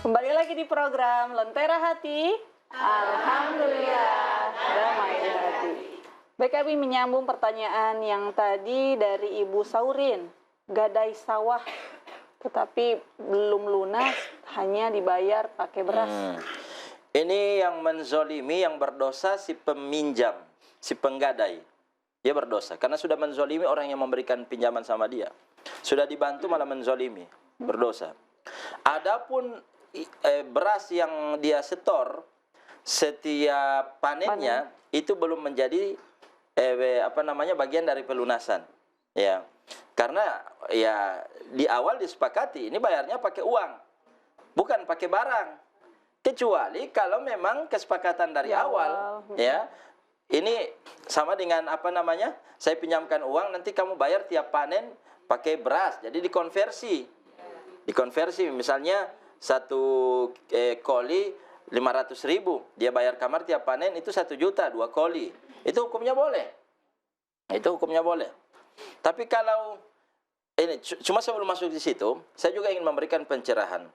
Kembali lagi di program Lentera Hati. Alhamdulillah, damai di hati. Baik, kami menyambung pertanyaan yang tadi dari Ibu Saurin. Gadai sawah, tetapi belum lunas, hanya dibayar pakai beras. Ini yang menzolimi, yang berdosa si peminjam, si penggadai. Dia berdosa, karena sudah menzolimi orang yang memberikan pinjaman sama dia. Sudah dibantu malah menzolimi, berdosa. Adapun beras yang dia setor setiap panennya itu belum menjadi bagian dari pelunasan, ya, karena ya di awal disepakati ini bayarnya pakai uang, bukan pakai barang, kecuali kalau memang kesepakatan dari awal, ya, ini sama dengan saya pinjamkan uang, nanti kamu bayar tiap panen pakai beras, jadi dikonversi misalnya satu koli 500.000, dia bayar kamar tiap panen itu 1 juta 2 koli, itu hukumnya boleh, Tapi kalau ini cuma sebelum masuk di situ, saya juga ingin memberikan pencerahan.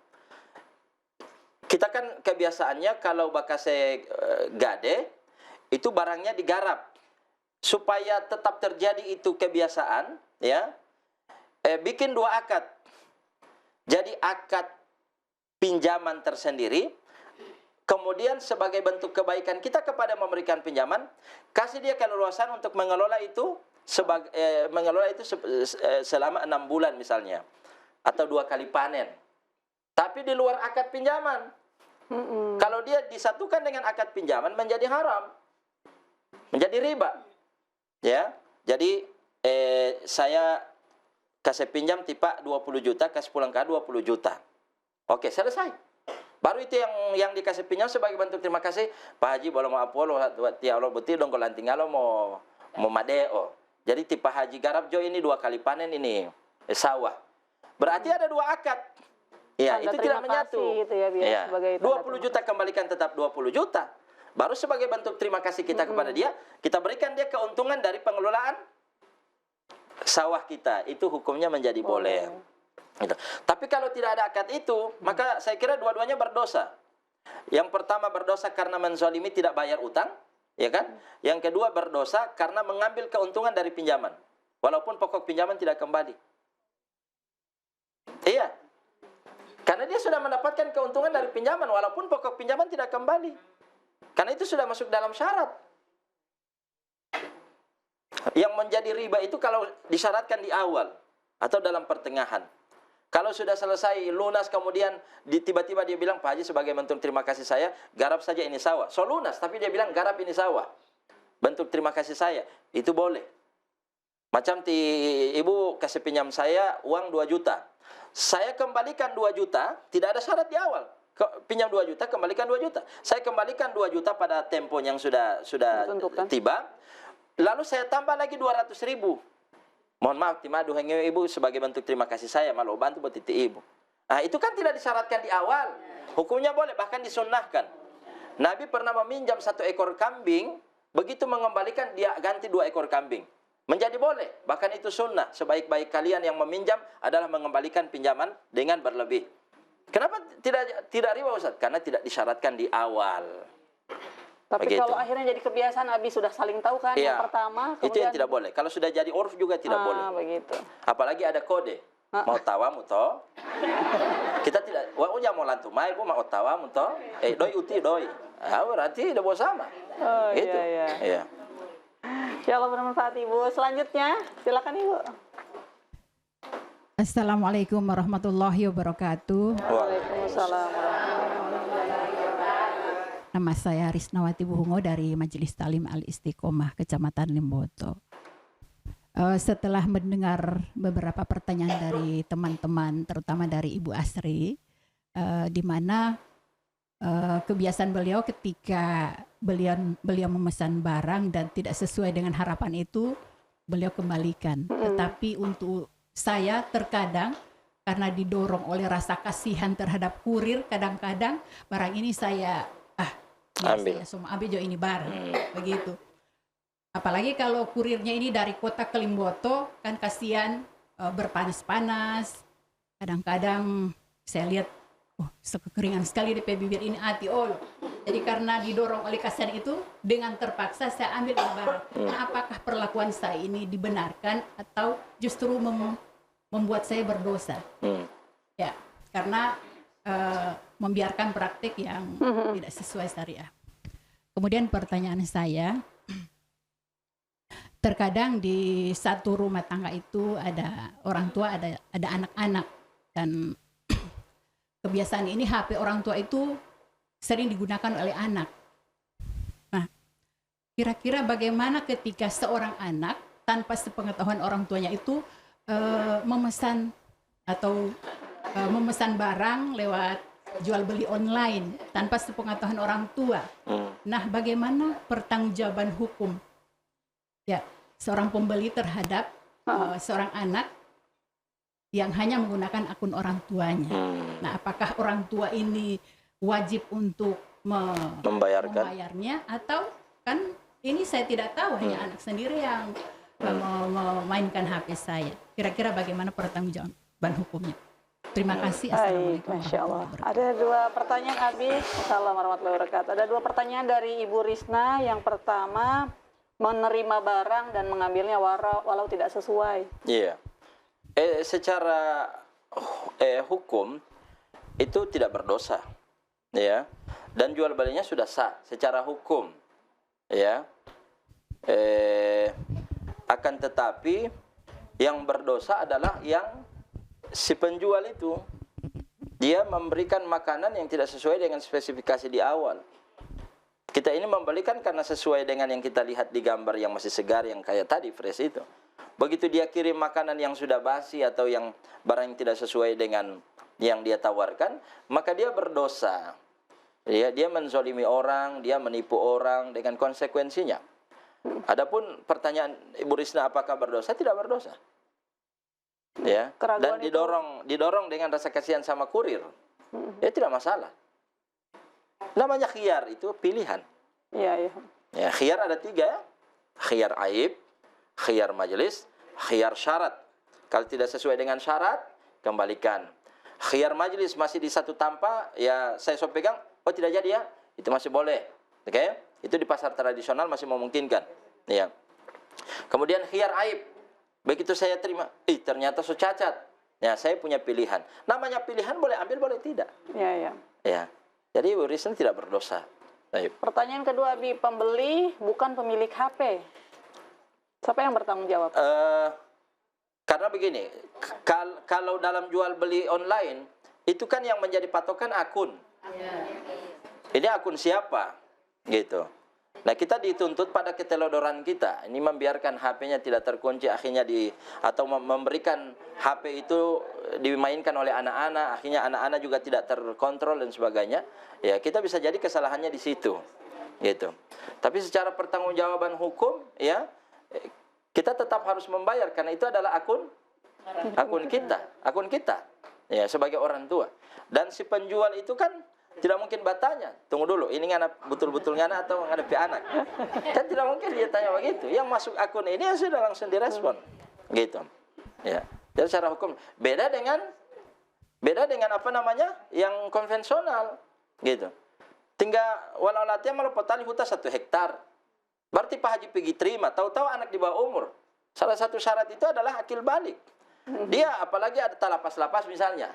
Kita kan kebiasaannya kalau bakase gade itu barangnya digarap, supaya tetap terjadi itu kebiasaan, ya, bikin 2 akad. Jadi akad pinjaman tersendiri, kemudian sebagai bentuk kebaikan kita kepada memberikan pinjaman, kasih dia keleluasan untuk mengelola itu selama 6 bulan misalnya, atau 2 kali panen. Tapi di luar akad pinjaman. Kalau dia disatukan dengan akad pinjaman menjadi haram, menjadi riba. Ya, jadi saya kasih pinjam tipa 20 juta, kasih pulang ke 20 juta. Oke, selesai. Baru itu yang dikasih pinjam sebagai bentuk terima kasih. Pak Haji boleh mau apolo tia Allah betul dong kalau tinggal mau madeo. Jadi tipe haji garap jo ini 2 kali panen ini sawah. Berarti ada 2 akad. Ya, itu tidak menyatu. Gitu ya, ya. 20 juta kembalikan tetap 20 juta. Baru sebagai bentuk terima kasih kita kepada dia, kita berikan dia keuntungan dari pengelolaan sawah kita. Itu hukumnya menjadi boleh. Gitu. Tapi kalau tidak ada akad itu, maka saya kira dua-duanya berdosa. Yang pertama berdosa karena menzalimi tidak bayar utang, ya kan? Yang kedua berdosa karena mengambil keuntungan dari pinjaman, walaupun pokok pinjaman tidak kembali. Iya, karena dia sudah mendapatkan keuntungan dari pinjaman, walaupun pokok pinjaman tidak kembali, karena itu sudah masuk dalam syarat. Yang menjadi riba itu kalau disyaratkan di awal atau dalam pertengahan. Kalau sudah selesai lunas kemudian tiba-tiba dia bilang, Pak Haji sebagai bentuk terima kasih saya garap saja ini sawah. So lunas tapi dia bilang garap ini sawah. Bentuk terima kasih saya, itu boleh. Macam ibu kasih pinjam saya uang 2 juta. Saya kembalikan 2 juta, tidak ada syarat di awal. Pinjam 2 juta, kembalikan 2 juta. Saya kembalikan 2 juta pada tempo yang sudah tiba. Lalu saya tambah lagi 200.000. Mohon maaf, timadu hanya ibu sebagai bentuk terima kasih saya malu bantu buat ibu. Nah, itu kan tidak disyaratkan di awal. Hukumnya boleh, bahkan disunnahkan. Nabi pernah meminjam 1 ekor kambing, begitu mengembalikan dia ganti 2 ekor kambing. Menjadi boleh, bahkan itu sunnah. Sebaik-baik kalian yang meminjam adalah mengembalikan pinjaman dengan berlebih. Kenapa tidak riba Ustaz? Karena tidak disyaratkan di awal. Tapi begitu. Kalau akhirnya jadi kebiasaan, Abi sudah saling tahu kan, ya, yang pertama. Kemudian, itu yang tidak boleh. Kalau sudah jadi urf juga tidak boleh. Begitu. Apalagi ada kode. Mau tawamu toh? Kita tidak. Wah, mau lantumai, bu mau tawamu toh? Doi uti doi. Berarti udah sama. Oh, gitu. Iya. Ya Allah bermanfaat Ibu. Selanjutnya, silakan Ibu. Assalamualaikum warahmatullahi wabarakatuh. Waalaikumsalam. Nama saya Risnawati Buhungo dari Majelis Talim Al-Istiqomah Kecamatan Limboto. Setelah mendengar beberapa pertanyaan dari teman-teman, terutama dari Ibu Asri, di mana kebiasaan beliau ketika beliau memesan barang dan tidak sesuai dengan harapan itu, beliau kembalikan. Tetapi untuk saya terkadang karena didorong oleh rasa kasihan terhadap kurir, kadang-kadang barang ini saya ambil jo ini barang begitu. Apalagi kalau kurirnya ini dari kota ke Limboto, kan kasihan berpanas-panas. Kadang-kadang saya lihat sekekeringan sekali di bibir ini hati jadi karena didorong oleh kasihan itu dengan terpaksa saya ambil barang. Nah, apakah perlakuan saya ini dibenarkan atau justru membuat saya berdosa? Ya, karena membiarkan praktik yang tidak sesuai syariah. Kemudian pertanyaan saya, terkadang di satu rumah tangga itu ada orang tua, ada anak-anak, dan kebiasaan ini HP orang tua itu sering digunakan oleh anak. Nah, kira-kira bagaimana ketika seorang anak tanpa sepengetahuan orang tuanya itu memesan atau memesan barang lewat jual beli online tanpa sepengetahuan orang tua. Nah, bagaimana pertanggungjawaban hukum ya seorang pembeli terhadap seorang anak yang hanya menggunakan akun orang tuanya? Nah, apakah orang tua ini wajib untuk membayarnya atau kan ini saya tidak tahu, hanya anak sendiri yang memainkan HP saya. Kira-kira bagaimana pertanggungjawaban hukumnya? Terima kasih. Assalamualaikum. Masya Allah. Ada dua pertanyaan, Abi. Assalamualaikum warahmatullahi wabarakatuh. Ada dua pertanyaan dari Ibu Risna. Yang pertama, menerima barang dan mengambilnya walau tidak sesuai. Iya. Secara hukum itu tidak berdosa, ya. Dan jual belinya sudah sah secara hukum, ya. Akan tetapi yang berdosa adalah yang si penjual itu, dia memberikan makanan yang tidak sesuai dengan spesifikasi di awal. Kita ini membelikan karena sesuai dengan yang kita lihat di gambar yang masih segar, yang kayak tadi fresh itu. Begitu dia kirim makanan yang sudah basi atau yang barang yang tidak sesuai dengan yang dia tawarkan, maka dia berdosa. Dia menzolimi orang, dia menipu orang dengan konsekuensinya. Adapun pertanyaan Ibu Risna apakah berdosa? Tidak berdosa. Ya. Dan didorong dengan rasa kasihan sama kurir. Ya tidak masalah. Namanya khiyar itu pilihan. Iya, iya. Ya, khiyar ada 3 ya. Khiyar aib, khiyar majelis, khiyar syarat. Kalau tidak sesuai dengan syarat, kembalikan. Khiyar majelis masih di satu tanpa, ya saya pegang, oh tidak jadi ya, itu masih boleh. Oke? Itu di pasar tradisional masih memungkinkan. Ya. Kemudian khiyar aib. Begitu saya terima, ternyata so cacat. Ya, saya punya pilihan. Namanya pilihan boleh ambil, boleh tidak. Iya, iya. Ya. Jadi Ibu Risna tidak berdosa. Baik. Pertanyaan kedua, Abi, pembeli bukan pemilik HP. Siapa yang bertanggung jawab? Karena begini, kalau dalam jual beli online, itu kan yang menjadi patokan akun. Ini akun siapa? Gitu. Nah, kita dituntut pada ketelodoran kita. Ini membiarkan HP-nya tidak terkunci, akhirnya atau memberikan HP itu dimainkan oleh anak-anak, akhirnya anak-anak juga tidak terkontrol dan sebagainya. Ya, kita bisa jadi kesalahannya di situ. Gitu. Tapi secara pertanggungjawaban hukum, ya, kita tetap harus membayar karena itu adalah akun kita. Ya, sebagai orang tua. Dan si penjual itu kan tidak mungkin bertanya, tunggu dulu, ini ngana betul-betul ngana atau ngadepi anak? Kan tidak mungkin dia tanya begitu. Yang masuk akun ini ya sudah langsung direspon. Gitu. Ya. Jadi secara hukum beda dengan apa namanya? Yang konvensional. Gitu. Tinggal walau latihan malu potali huta 1 hektar. Berarti Pak Haji pergi terima, tahu-tahu anak di bawah umur. Salah satu syarat itu adalah akil balik. Dia apalagi ada talapas-lapas misalnya.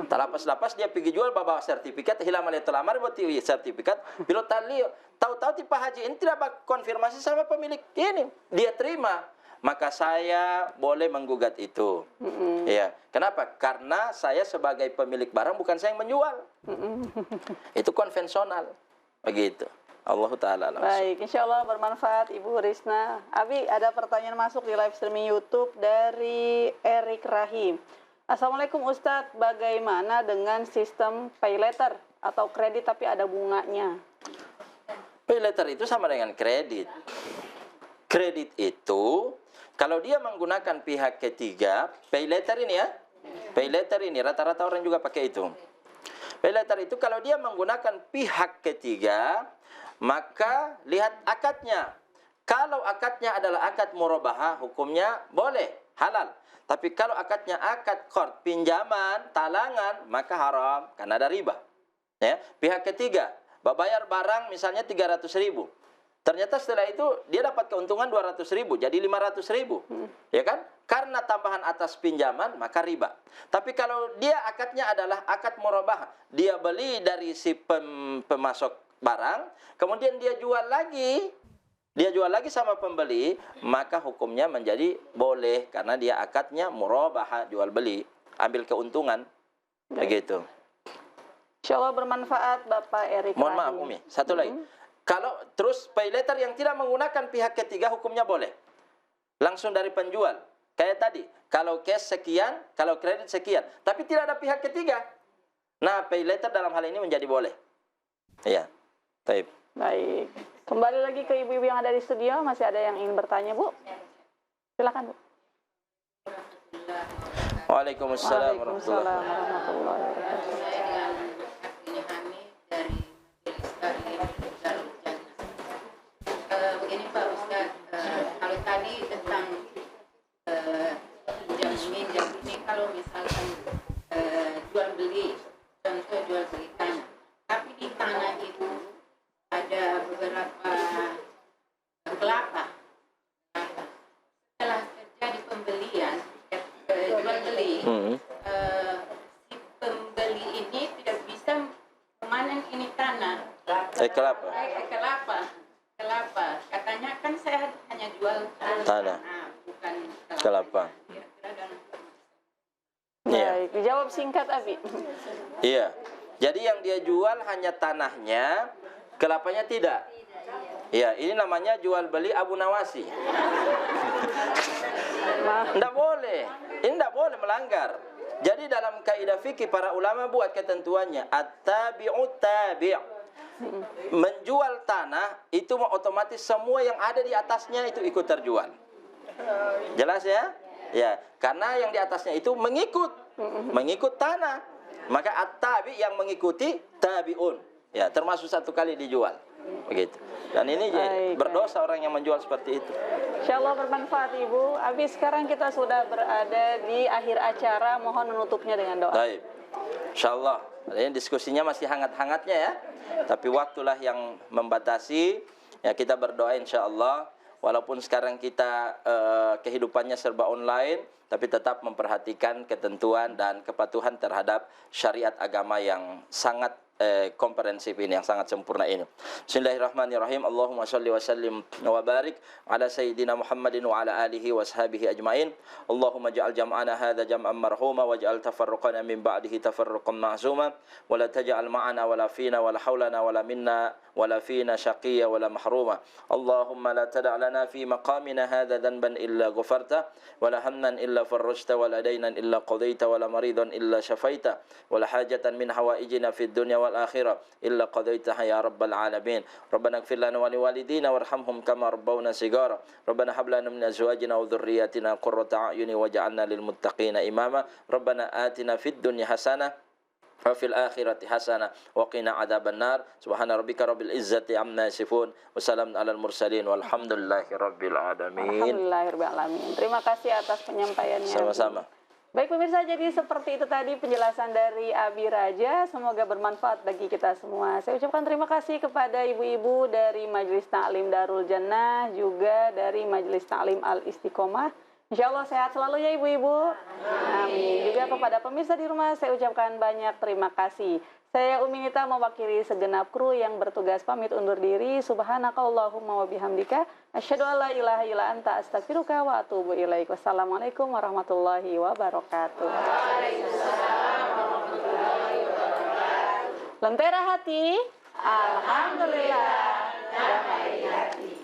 Talapas-lapas dia pergi jual bawa sertifikat hilang oleh telamar buat sertifikat pilot tali. Tahu-tahu Pak Haji ini tidak konfirmasi sama pemilik ini. Dia terima. Maka saya boleh menggugat itu. Ya. Kenapa? Karena saya sebagai pemilik barang bukan saya yang menjual. Itu konvensional. Begitu. Allah Ta'ala langsung. Baik, insya Allah bermanfaat Ibu Risna. Abi, ada pertanyaan masuk di live streaming YouTube dari Erik Rahim. Assalamualaikum Ustadz, bagaimana dengan sistem pay letter atau kredit tapi ada bunganya? Pay letter itu sama dengan kredit. Kredit itu, kalau dia menggunakan pihak ketiga, pay letter ini ya, pay letter ini, rata-rata orang juga pakai itu. Pay letter itu kalau dia menggunakan pihak ketiga, maka lihat akadnya. Kalau akadnya adalah akad murabahah, hukumnya boleh. halal. Tapi kalau akadnya akad qard, pinjaman, talangan, maka haram karena ada riba. Ya, pihak ketiga bayar barang misalnya 300.000. Ternyata setelah itu dia dapat keuntungan 200.000, jadi 500.000. Ya kan? Karena tambahan atas pinjaman maka riba. Tapi kalau dia akadnya adalah akad murabahah, dia beli dari si pemasok barang, kemudian dia jual lagi sama pembeli, maka hukumnya menjadi boleh karena dia akadnya murabahah, jual beli, ambil keuntungan. Begitu. Insya Allah bermanfaat Bapak Erik. Mohon maaf Umi, satu lagi. Kalau terus pay letter yang tidak menggunakan pihak ketiga hukumnya boleh. Langsung dari penjual. Kayak tadi, kalau cash sekian, kalau kredit sekian, tapi tidak ada pihak ketiga. Nah, pay letter dalam hal ini menjadi boleh. Iya. Baik. Baik. Kembali lagi ke ibu-ibu yang ada di studio, masih ada yang ingin bertanya, Bu? Silakan, Bu. Waalaikumsalam warahmatullahi warahmatullahi wabarakatuh. Begini Pak Ustadz, kalau tadi tentang pinjam ini, kalau misalkan jual beli, contoh jual beli tanah, tapi di tanah itu ada beberapa kelapa. Setelah terjadi pembelian, jual beli, si pembeli ini tidak bisa memanen ini tanah. Kelapa. Katanya kan saya hanya jual tanah, bukan kelapa. Baik, dijawab singkat Abi. Iya. Jadi yang dia jual hanya tanahnya, kelapanya tidak. Iya, ini namanya jual beli Abu Nawasi. Tidak boleh. Ini tidak boleh melanggar. Jadi dalam kaidah fikih para ulama buat ketentuannya at-tabi'ut tabi'. Menjual tanah itu otomatis semua yang ada di atasnya itu ikut terjual. Jelas ya? Ya, karena yang di atasnya itu mengikut tanah. Maka at-tabi yang mengikuti tabi'un. Ya, termasuk satu kali dijual. Begitu. Dan ini berdosa orang yang menjual seperti itu. Insya Allah bermanfaat Ibu. Abi, sekarang kita sudah berada di akhir acara. Mohon menutupnya dengan doa. Baik. Insya Allah. Ini diskusinya masih hangat-hangatnya ya. Tapi waktulah yang membatasi. Ya, kita berdoa insya Allah. Walaupun sekarang kita kehidupannya serba online, tapi tetap memperhatikan ketentuan dan kepatuhan terhadap syariat agama yang sangat komprehensif ini, yang sangat sempurna ini. Bismillahirrahmanirrahim. Allahumma shalli wa sallim wa barik ala sayyidina Muhammadin wa ala alihi wa sahbihi ajmain. Allahumma ja'al jam'ana hadha jam'an marhuma wa ja'al tafarruqana min ba'dihi tafarruqan ma'zuma wa la taj'al ma'ana wa la fina wa la hawlana wa la minna wa la fina shaqiyya wa la mahruma. Allahumma la tada' lana fi maqamina hadha dhanban illa ghafarta wa la hamnan illa farrajta wa la daynan illa qadaita wa la maridan illa shafaita wa la hajatan min hawaijina fid dunya والآخرة إلا قضيتها يا رب العالمين ربنا اغفر لنا ولوالدينا وارحمهم كما ربونا صغارا ربنا هب لنا من أزواجنا وذرياتنا قرة أعين واجعلنا للمتقين إماما ربنا آتنا في الدنيا حسنة وفي الآخرة حسنة وقنا عذاب النار سبحان ربك رب العزة عما يصفون وسلام على المرسلين والحمد لله رب العالمين. Alhamdulillahirrahmanirrahim. Terima kasih atas penyampaiannya. Sama-sama. Baik pemirsa, jadi seperti itu tadi penjelasan dari Abi Raja. Semoga bermanfaat bagi kita semua. Saya ucapkan terima kasih kepada ibu-ibu dari Majelis Ta'lim Darul Jannah, juga dari Majelis Ta'lim Al-Istiqomah. Insya Allah sehat selalu ya ibu-ibu. Amin. Juga kepada pemirsa di rumah saya ucapkan banyak terima kasih. Saya Umi Nita mewakili segenap kru yang bertugas pamit undur diri. Subhanakallahumma wa bihamdika asyhadu an la ilaha illa anta astaghfiruka wa atubu ilaik. Wassalamualaikum warahmatullahi wabarakatuh. Lentera hati, alhamdulillah damai hati.